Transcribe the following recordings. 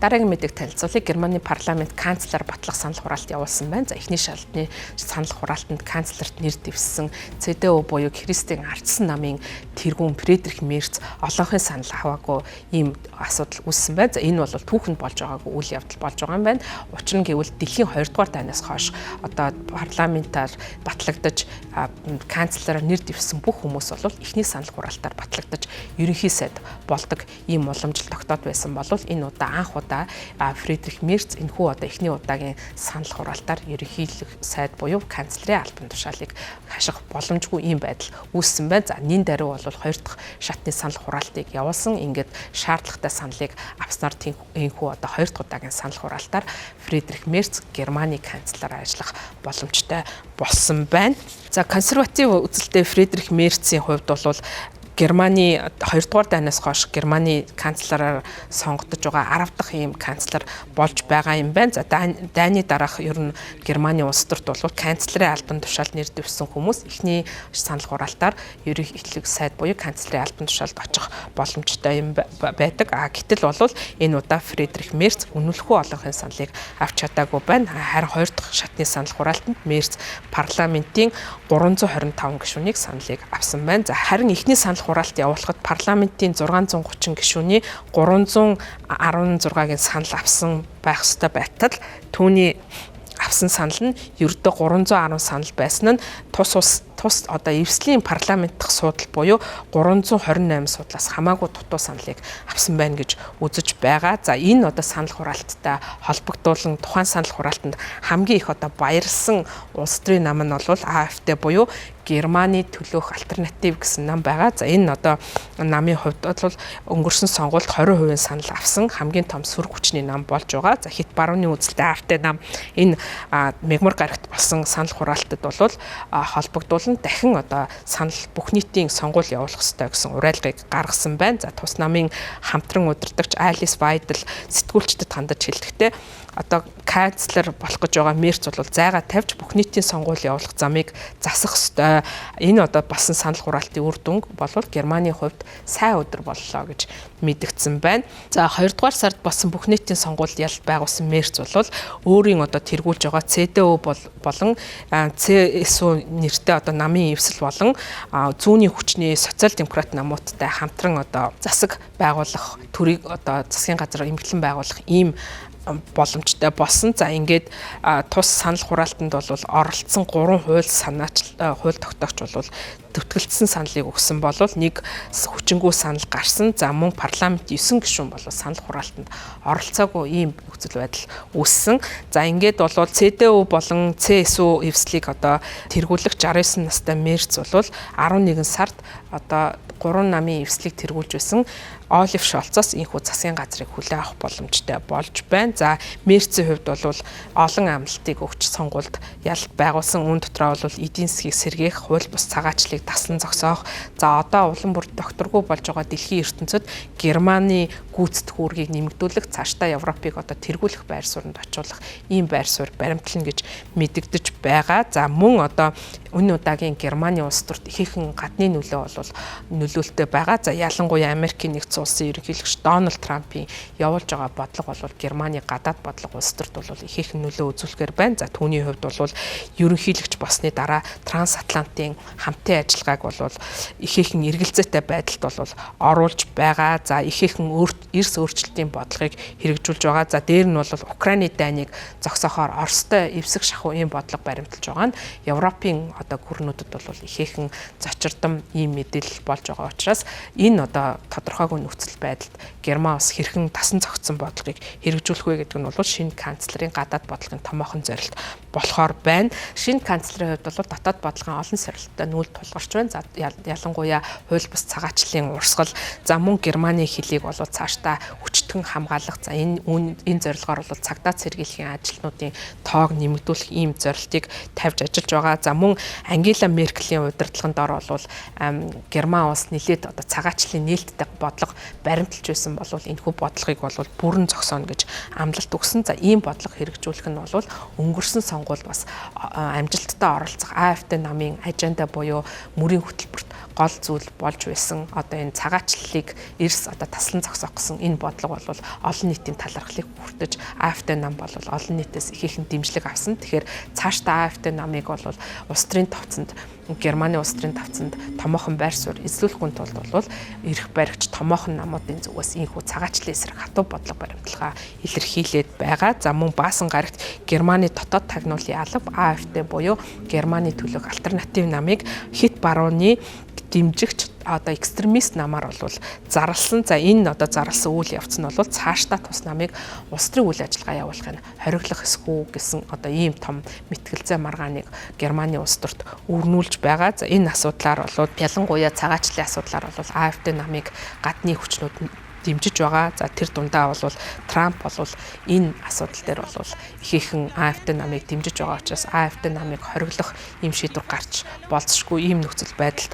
Дараагийн мэдээг танилцуулъя. Германы парламент канцлер батлах санал хураалт явуулсан байна. За эхний шалтны санал хураалтанд канцлерт нэр дэвссэн CDU буюу Христийн ардсан намын тэргүүн Фридрих Мерц олонхын санал аваагүй ийм асуудал үүссэн байна. За энэ бол түүхэнд болж байгаагүй үйл явдал болж байгаа юм байна. Учир нь гэвэл дэлхийн 2 дугаар дайнаас хойш одоо парламентаар батлагдаж канцлераар нэр дэвссэн бүх хүмүүс бол эхний санал хураалтаар батлагдаж ерөнхий сайд болдог ийм уламжлал тогтоод байсан бол энэ удаа анх удаа Фридрих Мерц энэхүү одоо эхний удаагийн санал хураалтаар ерөнхий сайд буюу канцлерийн албан тушаалыг хаших боломжгүй ийм байдал үүссэн байна. За нин даруй бол 2 дахь шатны санал хураалтыг явуулсан. Ингээд шаардлагатай саналыг авснаар энэхүү одоо 2 дахь удаагийн санал хураалтаар Фридрих Мерц Германы канцлераар ажиллах боломжтой болсон байна. За консерватив үзэлтэй Фридрих Мерцийн хувьд бол Германы 2 дугаар дайнаас хойш Германы канцлераар сонгогдож байгаа 10 дахь ийм канцлер болж байгаа юм байна. За Дайны дараах ер нь Германы улс төрт бол канцлерийн албан тушаалд нэр дэвссэн хүмүүс эхний санал хураалтаар ерөнхийлөг сайд буюу канцлерийн албан тушаалд очих боломжтой юм байдаг. Гэтэл бол энэ удаа Фридрих Мерц үнэлэхгүй олонхын саналыг авч чадаагүй байна. Харин 2 дахь шатны санал хураалтанд Мерц парламентийн 325 гишүүнийг саналыг авсан байна. За харин эхний санал хураалт явуулахад парламентийн 630 гишүүний 316-гийн санал авсан байх ёстой байтал түүний авсан санал нь ердөө 310 санал байсан нь тус одоо эвслийн парламент дахь суудал буюу 328 судлаас хамаагүй дутуу саналыг авсан байна гэж үзэж байгаа. За энэ одоо санал хураалттай холбогдуулан тухайн санал хураалтанд хамгийн их одоо баярлсан улс төрийн нам нь бол AfD буюу Германы төлөөх альтернатив гэсэн нам байгаа. За энэ одоо намын хувьд бол өнгөрсөн сонгуульд 20% санал авсан хамгийн том сүр хүчний нам болж байгаа. За хит барууны үзэлтэй AfD нам энэ мегмар гарагт болсон санал хураалтад бол холбогдуулан дахин одоо санал бүх нийтийн сонгуул явуулах ёстой гэсэн уриалгыг гаргасан байна. За тус намын хамтран удирдагч Алис Вайдл сэтгүүлчдэд хандаж хэлэхдээ одоо канцлер болох гэж байгаа Мерц бол зайгаа тавьж бүх нийтийн сонгуул явуулах замыг засах ёстой. Энэ одоо басан санал хураалтын үр дүнг болвол Германы хувьд сайн өдөр боллоо гэж мэдэгдсэн байна. За 2 дугаар сард болсон бүх нийтийн сонгуульд ялалт байгуулсан Мерц бол өөрийн одоо тэргүүлж байгаа CDU болон CSU нэртэй одоо намын эвсэл болон зүүнний хүчний социал демократ намуудтай хамтран одоо засаг байгуулах төрийг одоо засгийн газар эмхлэн байгуулах ийм боломжтой болсон. За ингээд тус санал хураалтанд бол оролцсон 3 хууль тогтоогч бол төвтгэлцсэн саналыг өгсөн бол нэг хүчингү санал гарсан. За мөн парламент 9 гишүүн бол санал хураалтанд оролцоогүй ийм нөхцөл байдал үүссэн. За ингээд бол CDU болон CSU эвслийг одоо тэргүүлэх 69 настай Мерц бол 11 сард одоо 3 намын эвслийг тэргүүлж байсан Олив Шолцоос энэхүү засгийн газрыг хүлээн авах боломжтой болж байна. За Мерцийн хувьд бол олон амлалтыг өгч сонгуульд ялалт байгуулсан. Үүн дотроо бол эдийн засгийг сэргээх, хууль бус цагаачлалыг таслан зогсоох. За одоо улам бүр докторгүй болж байгаа дэлхийн ертөнцид Германы гүйцэтгэх үүргийг нэмэгдүүлэх, цаашдаа Европыг одоо тэргүүлэх байр сууринд очиулах ийм байр суурь баримтлана гэж мэдэгдэж байгаа. За мөн одоо энэ удаагийн Германы улс төрт ихэнх гадны нөлөө бол нөлөөлтөй байгаа. За ялангуяа Америкийн нэгдсэн улсын ерөнхийлөгч Дональд Трампын явуулж байгаа бодлого бол Германы гадаад бодлого улс төрт бол ихэнх нөлөө үзүүлэхээр байна. За түүний хувьд бол ерөнхийлөгч болсны дараа трансатлантын хамтын ажиллагааг бол ихэнх эргэлзээтэй байдалд бол оруулж байгаа. За ихэнх эрс өөрчлөлтийн бодлогыг хэрэгжүүлж байгаа. За дээр нь бол Украины дайныг зогсоохоор Оростой эвсэг шахуу ийм бодлого баримталж байгаа нь Европын одоо гүрнүүдэд бол ихэнх зочирдом ийм мэдээлэл болж байгаа учраас энэ одоо тодорхойгүй нөхцөл байдалд Герман улс хэрхэн тасан зогтсон бодлогыг хэрэгжүүлэх вэ гэдэг нь бол шинэ канцлерийн гадаад бодлогын томоохон зорилт болохоор байна. Шинэ канцлерийн хувьд бол дотоод бодлогын олон сорилттой нүүл тулгарч байна. За ялангуяа хууль бус цагаачлалын урсгал, за мөн Германы хэлийг бол цаашдаа хүчтэн хамгаалах, за энэ зорилгоор бол цагдаа цэргийлэхийн ажилтнуудын тоог нэмэгдүүлэх ийм зорилтыг тавьж ажиллаж байгаа. За мөн Ангела Меркелийн удирдлагын дор бол Герман улс нэлээд одоо цагаачлалын нээлттэй бодлого баримталж байсан бол энэхүү бодлогыг бол бүрэн зогсооно гэж амлалт өгсөн. За ийм бодлого хэрэгжүүлэх нь бол өнгөрсөн сонгуульд бас амжилттай оролцох AfD намын аженда буюу мөрийн хөтөлбөрт гол зүйл болж байсан одоо энэ цагаачлалыг эрс одоо таслан зогсоох гэсэн энэ бодлого бол олон нийтийн талархлыг хүртэж АФТ нам бол олон нийтээс ихээхэн дэмжлэг авсан. Тэгэхээр цаашдаа АФТ намыг бол улс төрийн тавцанд Германы улс төрийн тавцанд томоохон байр суурь эзлүүлэхүн тулд бол эрх баригч томоохон намуудын зүгээс ийхүү цагаачлалын эсрэг хатуу бодлого баримталгаа илэрхийлээд байгаа. За мөн Баасан гарагт Германы дотоод тагнуулын алба АФТ буюу Германы төлөөх альтернатив намыг хит барууны дэмжигч одоо экстремист намаар бол зарласан. За энэ одоо зарласан үйл явц нь бол цаашдаа тус намыг улс төрийн үйл ажиллагаа явуулахыг хориглох эсгүй гэсэн одоо ийм том мэтгэлзээ маргааныг Германы улс төрт өрнүүлж байгаа. За энэ асуудлаар бол ялангуяа цагаачлалын асуудлаар бол АФТ намыг гадны хүчнүүд дэмжиж байгаа. За тэр дундаа бол Трамп бол энэ асуудал дээр бол ихээхэн АФТ намыг дэмжиж байгаа учраас АФТ намыг хориглох юм шийдвэр гарч болцсохгүй ийм нөхцөл байдалд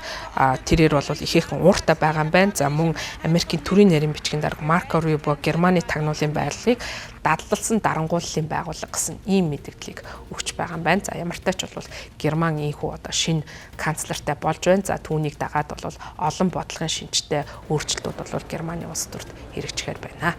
тэрээр бол ихээхэн ууртай байгаа юм байна. За мөн Америкийн төрийн нарийн бичгийн дарга Марко Рубио Германы тагнуулын байрлалыг дадлалсан дарангууллын байгууллага гэсэн ийм мэдээллийг өгч байгаа юм байна. За ямар ч тач бол Герман ийхүү одоо шинэ канцлертай болж байна. За түүнийг дагаад бол олон бодлогын шинжтэй өөрчлөлтүүд бол Германы улс төрт хэрэгжихээр байна.